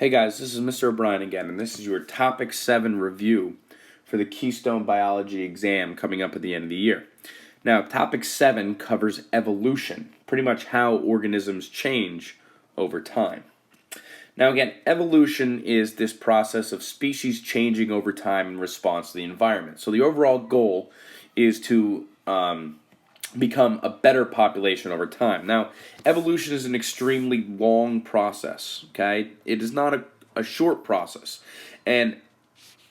Hey guys, this is Mr. O'Brien again, and this is your Topic 7 review for the Keystone Biology Exam coming up at the end of the year. Now, Topic 7 covers evolution, pretty much how organisms change over time. Now again, evolution is this process of species changing over time in response to the environment. So the overall goal is to become a better population over time. Now, evolution is an extremely long process, okay? It is not a short process. And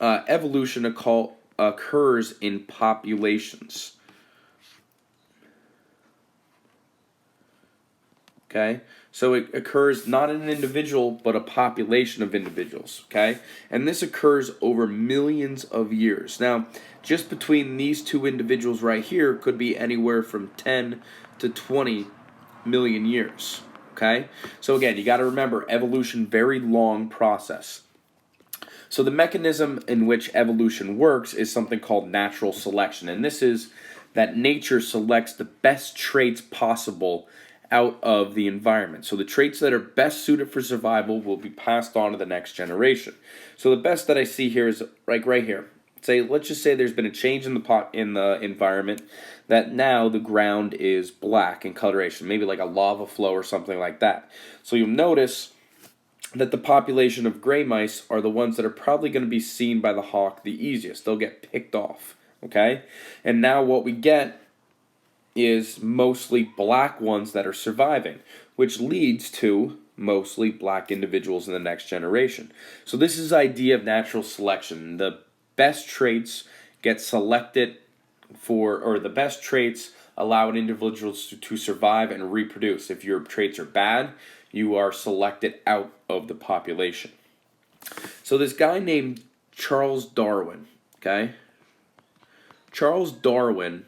evolution occurs in populations. Okay? So it occurs not in an individual, but a population of individuals, okay? And this occurs over millions of years. Now, just between these two individuals right here could be anywhere from 10 to 20 million years, okay? So again, you got to remember, evolution, very long process. So the mechanism in which evolution works is something called natural selection, and this is that nature selects the best traits possible out of the environment. So the traits that are best suited for survival will be passed on to the next generation. So the best that I see here is like right here. Let's just say there's been a change in the environment, that now the ground is black in coloration, maybe like a lava flow or something like that. So you'll notice that the population of gray mice are the ones that are probably going to be seen by the hawk the easiest. They'll get picked off, okay? And now what we get is mostly black ones that are surviving, which leads to mostly black individuals in the next generation. So this is the idea of natural selection. The best traits get selected or the best traits allow an individual to survive and reproduce. If your traits are bad, you are selected out of the population. So this guy named Charles Darwin, okay? Charles Darwin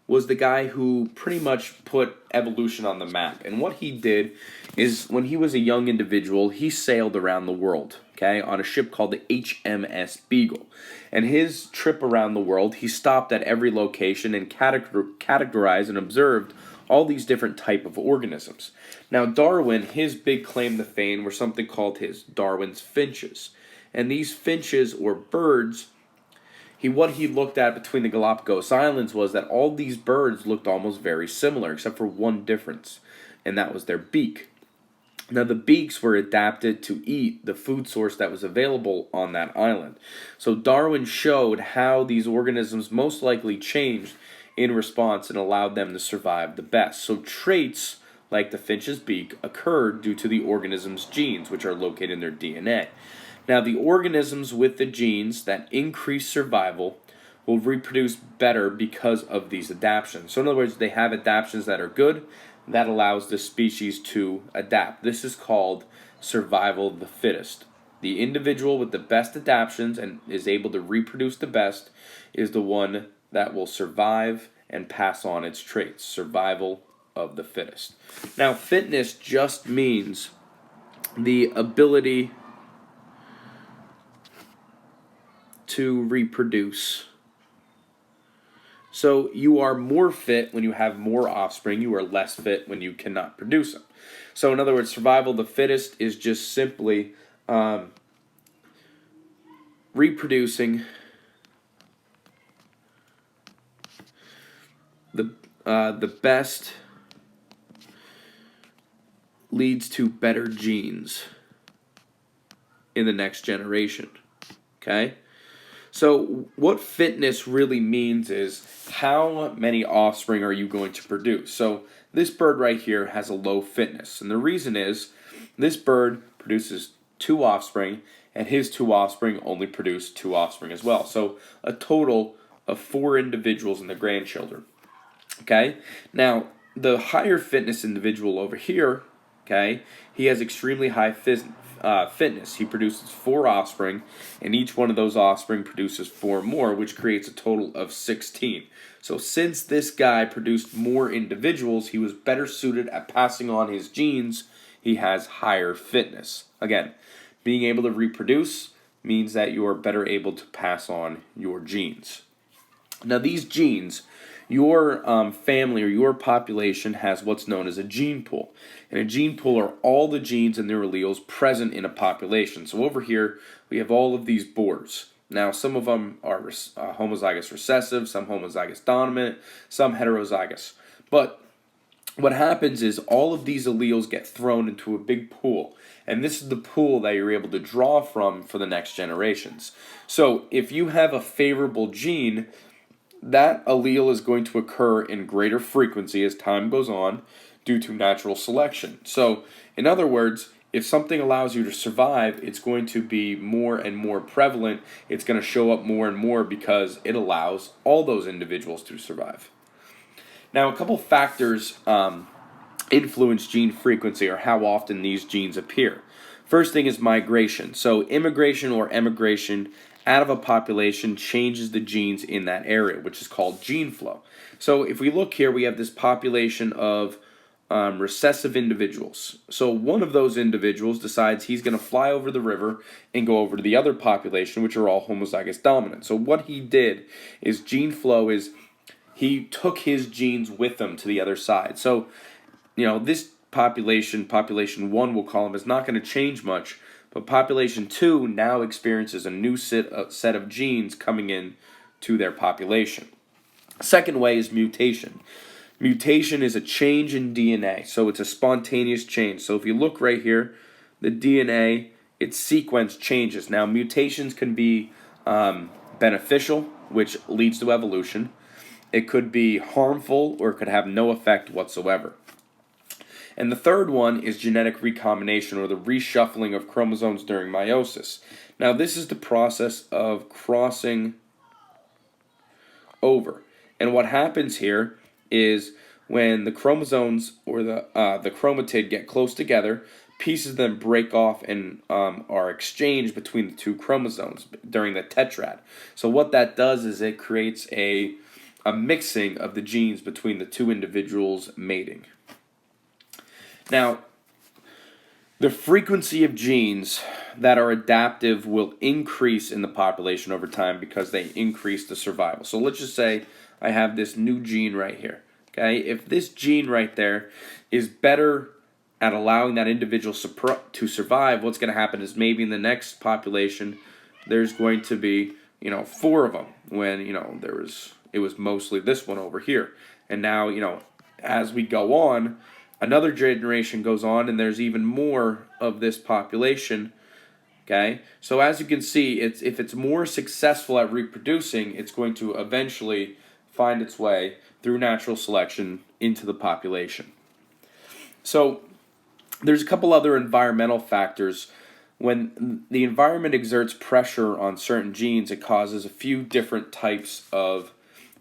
was the guy who pretty much put evolution on the map. And what he did is, when he was a young individual, he sailed around the world, okay, on a ship called the HMS Beagle. And his trip around the world, he stopped at every location and categorized and observed all these different type of organisms. Now, Darwin, his big claim to fame were something called his Darwin's finches. And these finches, or birds, what he looked at between the Galapagos Islands was that all these birds looked almost very similar, except for one difference, and that was their beak. Now, the beaks were adapted to eat the food source that was available on that island. So Darwin showed how these organisms most likely changed in response and allowed them to survive the best. So traits like the finch's beak occurred due to the organism's genes, which are located in their DNA. Now, the organisms with the genes that increase survival will reproduce better because of these adaptations. So in other words, they have adaptations that are good, that allows the species to adapt. This is called survival of the fittest. The individual with the best adaptations and is able to reproduce the best is the one that will survive and pass on its traits. Survival of the fittest. Now, fitness just means the ability to reproduce. So you are more fit when you have more offspring. You are less fit when you cannot produce them. So in other words, survival of the fittest is just simply reproducing the best leads to better genes in the next generation. Okay? So what fitness really means is how many offspring are you going to produce. So this bird right here has a low fitness. And the reason is this bird produces 2 offspring, and his 2 offspring only produce 2 offspring as well. So a total of 4 individuals and their grandchildren. Okay? Now, the higher fitness individual over here, okay, he has extremely high fitness. He produces 4 offspring, and each one of those offspring produces 4 more, which creates a total of 16. So since this guy produced more individuals, he was better suited at passing on his genes. He has higher fitness. Again, being able to reproduce means that you are better able to pass on your genes. Now, these genes, your family or your population has what's known as a gene pool. And a gene pool are all the genes and their alleles present in a population. So over here, we have all of these boards. Now, some of them are homozygous recessive, some homozygous dominant, some heterozygous. But what happens is all of these alleles get thrown into a big pool, and this is the pool that you're able to draw from for the next generations. So if you have a favorable gene, that allele is going to occur in greater frequency as time goes on due to natural selection. So in other words, if something allows you to survive, it's going to be more and more prevalent. It's going to show up more and more because it allows all those individuals to survive. Now, a couple factors influence gene frequency or how often these genes appear. First thing is migration. So immigration or emigration out of a population changes the genes in that area, which is called gene flow. So if we look here, we have this population of recessive individuals. So one of those individuals decides he's going to fly over the river and go over to the other population, which are all homozygous dominant. So what he did is gene flow is he took his genes with him to the other side. So, this population 1, we'll call him, is not going to change much, but population 2 now experiences a new set of genes coming in to their population. Second way is mutation. Mutation is a change in DNA, so it's a spontaneous change. So if you look right here, the DNA, its sequence changes. Now, mutations can be beneficial, which leads to evolution. It could be harmful, or it could have no effect whatsoever. And the third one is genetic recombination, or the reshuffling of chromosomes during meiosis. Now, this is the process of crossing over. And what happens here is when the chromosomes or the chromatid get close together, pieces of them break off and are exchanged between the two chromosomes during the tetrad. So what that does is it creates a mixing of the genes between the two individuals mating. Now, the frequency of genes that are adaptive will increase in the population over time because they increase the survival. So let's just say I have this new gene right here. Okay, if this gene right there is better at allowing that individual to survive, what's going to happen is maybe in the next population there's going to be 4 of them when it was mostly this one over here. And now, as we go on, another generation goes on and there's even more of this population. Okay? So as you can see, if it's more successful at reproducing, it's going to eventually find its way through natural selection into the population. So there's a couple other environmental factors. When the environment exerts pressure on certain genes, it causes a few different types of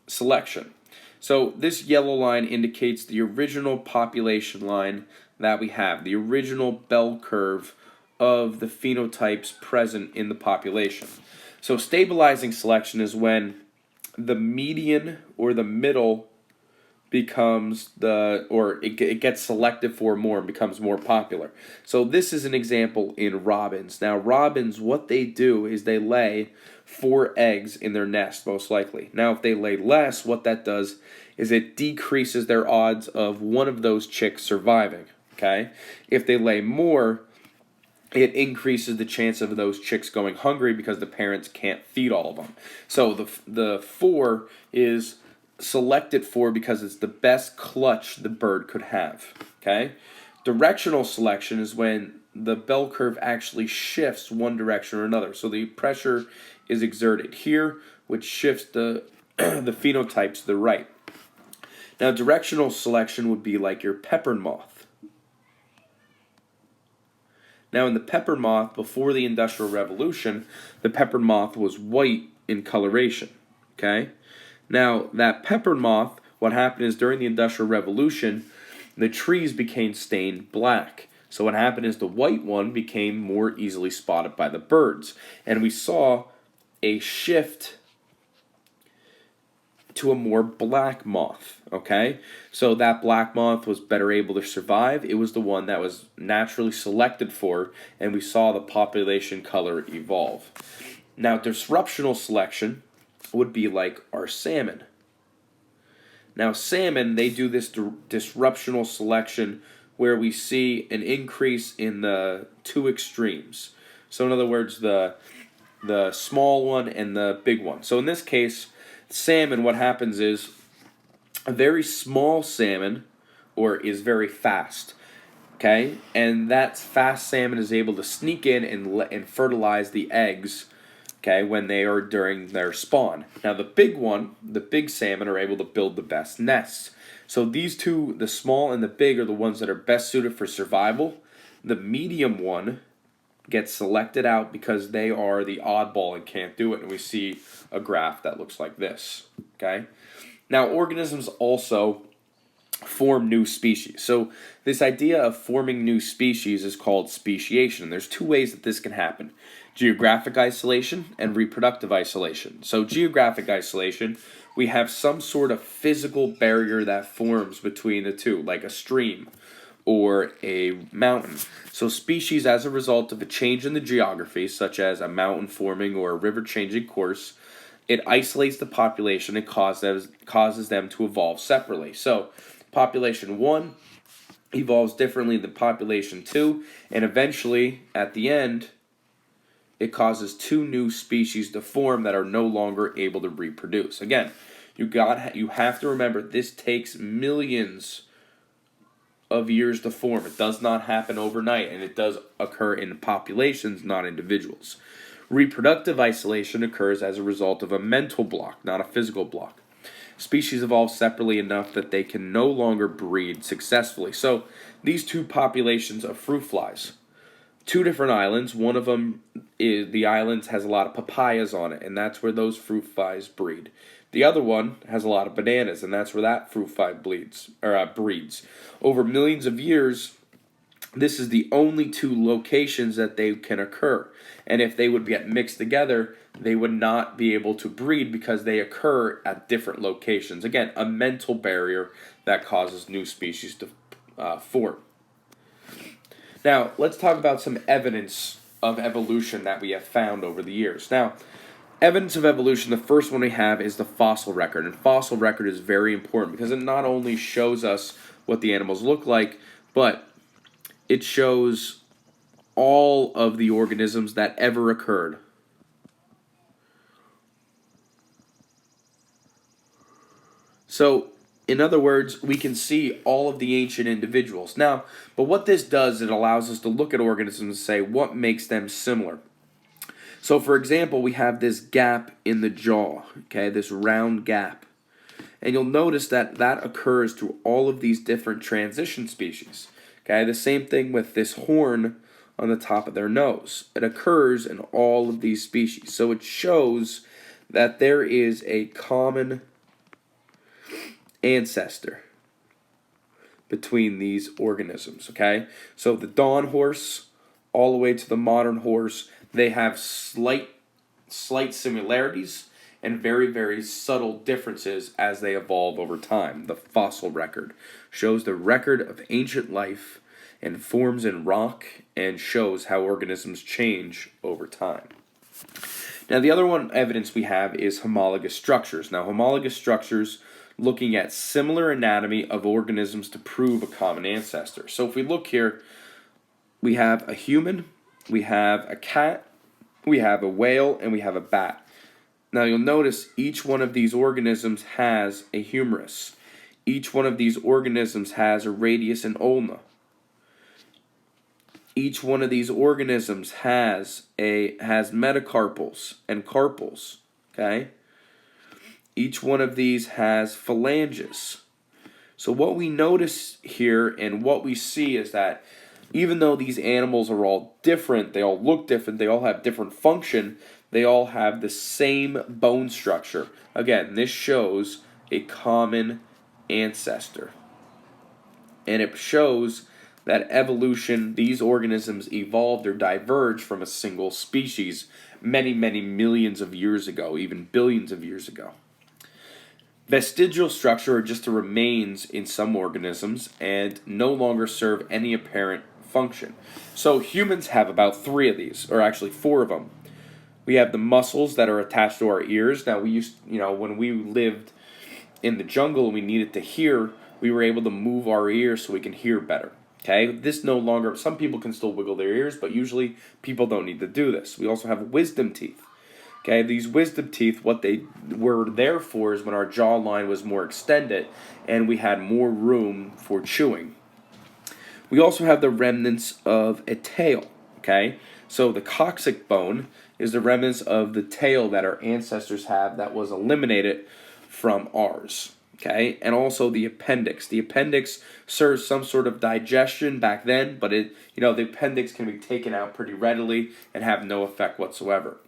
selection. So this yellow line indicates the original population line that we have, the original bell curve of the phenotypes present in the population. So stabilizing selection is when the median or the middle becomes it gets selected for more and becomes more popular. So this is an example in robins. Now robins, what they do is they lay 4 eggs in their nest, most likely. Now if they lay less, what that does is it decreases their odds of one of those chicks surviving. Okay? If they lay more, it increases the chance of those chicks going hungry because the parents can't feed all of them. So the 4 is selected for because it's the best clutch the bird could have. Okay? Directional selection is when the bell curve actually shifts one direction or another. So the pressure is exerted here, which shifts the phenotypes to the right. Now, directional selection would be like your pepper moth. Now, in the pepper moth, before the Industrial Revolution, the pepper moth was white in coloration. Okay? Now, that pepper moth, what happened is during the Industrial Revolution, the trees became stained black. So what happened is the white one became more easily spotted by the birds. And we saw a shift to a more black moth, okay? So that black moth was better able to survive. It was the one that was naturally selected for, and we saw the population color evolve. Now, disruptional selection would be like our salmon. Now, salmon, they do this disruptional selection where we see an increase in the two extremes. So, in other words, the small one and the big one. So, in this case, salmon, what happens is a very small salmon is very fast. Okay, and that fast salmon is able to sneak in and fertilize the eggs. Okay, when they are during their spawn. Now the big salmon are able to build the best nests. So these two, the small and the big, are the ones that are best suited for survival. The medium one gets selected out because they are the oddball and can't do it. And we see a graph that looks like this. Okay, now organisms also form new species. So this idea of forming new species is called speciation. There's two ways that this can happen: geographic isolation and reproductive isolation. So geographic isolation, we have some sort of physical barrier that forms between the two, like a stream or a mountain. So species, as a result of a change in the geography, such as a mountain forming or a river changing course, it isolates the population and causes them to evolve separately. So population 1 evolves differently than population 2, and eventually, at the end, it causes two new species to form that are no longer able to reproduce. Again, you have to remember this takes millions of years to form. It does not happen overnight, and it does occur in populations, not individuals. Reproductive isolation occurs as a result of a mental block, not a physical block. Species evolve separately enough that they can no longer breed successfully. So these two populations of fruit flies, two different islands. One of them is the island has a lot of papayas on it, and that's where those fruit flies breed. The other one has a lot of bananas, and that's where that fruit fly breeds. Over millions of years, this is the only two locations that they can occur. And if they would get mixed together, they would not be able to breed because they occur at different locations. Again, a mental barrier that causes new species to form. Now, let's talk about some evidence of evolution that we have found over the years. Now, evidence of evolution, the first one we have is the fossil record. And fossil record is very important because it not only shows us what the animals look like, but it shows all of the organisms that ever occurred. So, in other words, we can see all of the ancient individuals. Now, but what this does, it allows us to look at organisms and say what makes them similar. So, for example, we have this gap in the jaw, okay, this round gap. And you'll notice that that occurs through all of these different transition species. Okay, the same thing with this horn on the top of their nose. It occurs in all of these species. So it shows that there is a common ancestor between these organisms, okay? So the dawn horse all the way to the modern horse, they have slight similarities and very, very subtle differences as they evolve over time. The fossil record shows the record of ancient life and forms in rock and shows how organisms change over time. Now, the other one evidence we have is homologous structures. Now, homologous structures looking at similar anatomy of organisms to prove a common ancestor. So if we look here, we have a human, we have a cat, we have a whale, and we have a bat. Now you'll notice each one of these organisms has a humerus. Each one of these organisms has a radius and ulna. Each one of these organisms has metacarpals and carpals. Okay? Each one of these has phalanges. So what we notice here and what we see is that even though these animals are all different, they all look different, they all have different function, they all have the same bone structure. Again, this shows a common ancestor. And it shows that evolution, these organisms evolved or diverged from a single species many, many millions of years ago, even billions of years ago. Vestigial structure are just the remains in some organisms and no longer serve any apparent function. So humans have about 3 of these, or actually 4 of them. We have the muscles that are attached to our ears. Now, when we lived in the jungle and we needed to hear, we were able to move our ears so we can hear better. Okay, this no longer, some people can still wiggle their ears, but usually people don't need to do this. We also have wisdom teeth. Okay, these wisdom teeth, what they were there for is when our jawline was more extended and we had more room for chewing. We also have the remnants of a tail. Okay, so the coccyx bone is the remnants of the tail that our ancestors have that was eliminated from ours. Okay, and also the appendix. The appendix serves some sort of digestion back then, but the appendix can be taken out pretty readily and have no effect whatsoever.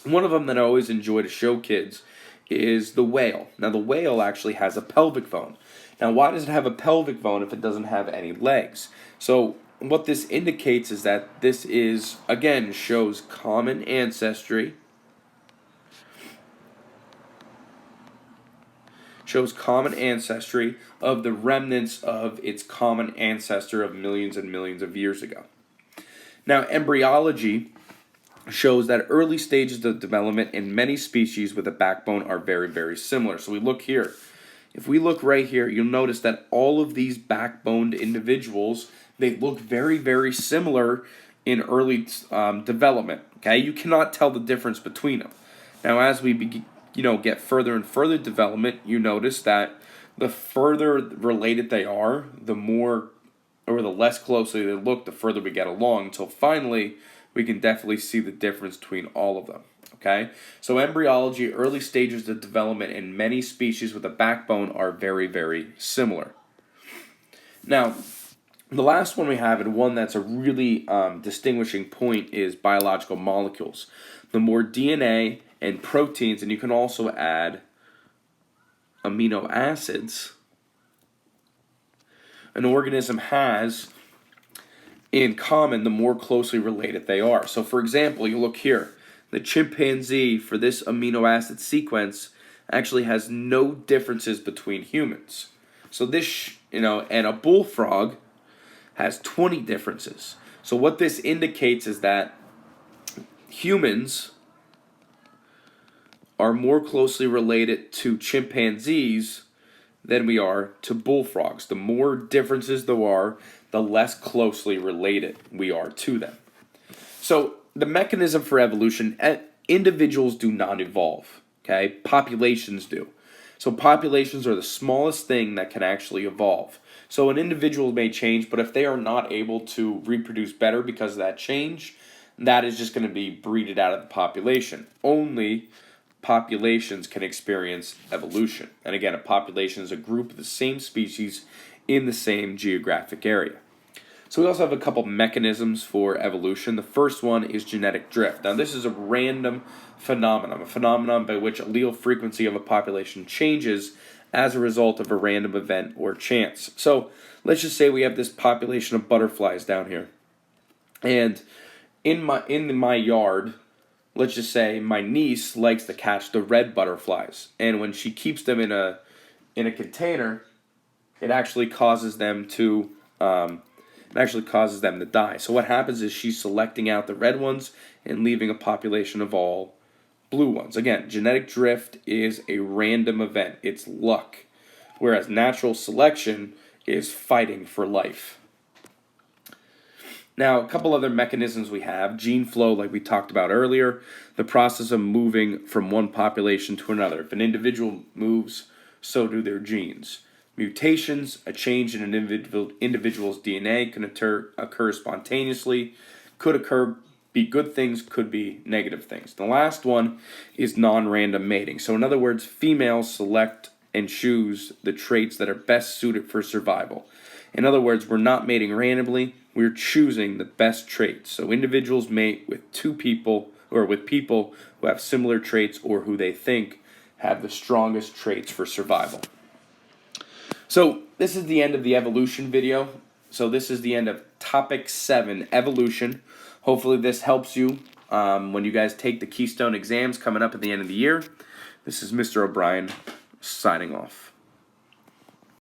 One of them that I always enjoy to show kids is the whale. Now, the whale actually has a pelvic bone. Now, why does it have a pelvic bone if it doesn't have any legs? So, what this indicates is that this is, again, shows common ancestry. Shows common ancestry of the remnants of its common ancestor of millions and millions of years ago. Now, embryology shows that early stages of development in many species with a backbone are very, very similar. So we look here. If we look right here, you'll notice that all of these backboned individuals, they look very, very similar in early development. Okay, you cannot tell the difference between them. Now, as we get further and further development, you notice that the further related they are, the more or the less closely they look, the further we get along, until finally we can definitely see the difference between all of them. Okay, so embryology, early stages of development in many species with a backbone are very, very similar. Now, the last one we have, and one that's a really distinguishing point, is biological molecules. The more DNA and proteins, and you can also add amino acids, an organism has in common, the more closely related they are. So, for example, you look here. The chimpanzee, for this amino acid sequence, actually has no differences between humans. So this, and a bullfrog has 20 differences. So what this indicates is that humans are more closely related to chimpanzees than we are to bullfrogs. The more differences there are, the less closely related we are to them. So the mechanism for evolution, individuals do not evolve, okay? Populations do. So populations are the smallest thing that can actually evolve. So an individual may change, but if they are not able to reproduce better because of that change, that is just going to be breeded out of the population. Only populations can experience evolution. And again, a population is a group of the same species in the same geographic area. So we also have a couple mechanisms for evolution. The first one is genetic drift. Now this is a random phenomenon, a phenomenon by which allele frequency of a population changes as a result of a random event or chance. So let's just say we have this population of butterflies down here. And in my yard, let's just say my niece likes to catch the red butterflies. And when she keeps them in a container, it actually causes them to die. So what happens is she's selecting out the red ones and leaving a population of all blue ones. Again, genetic drift is a random event. It's luck. Whereas natural selection is fighting for life. Now, a couple other mechanisms we have. Gene flow, like we talked about earlier, the process of moving from one population to another. If an individual moves, so do their genes. Mutations, a change in an individual's DNA can occur spontaneously, could be good things, could be negative things. The last one is non-random mating. So in other words, females select and choose the traits that are best suited for survival. In other words, we're not mating randomly, we're choosing the best traits. So individuals mate with people who have similar traits or who they think have the strongest traits for survival. So this is the end of the evolution video. So this is the end of topic 7, evolution. Hopefully this helps you when you guys take the Keystone exams coming up at the end of the year. This is Mr. O'Brien signing off.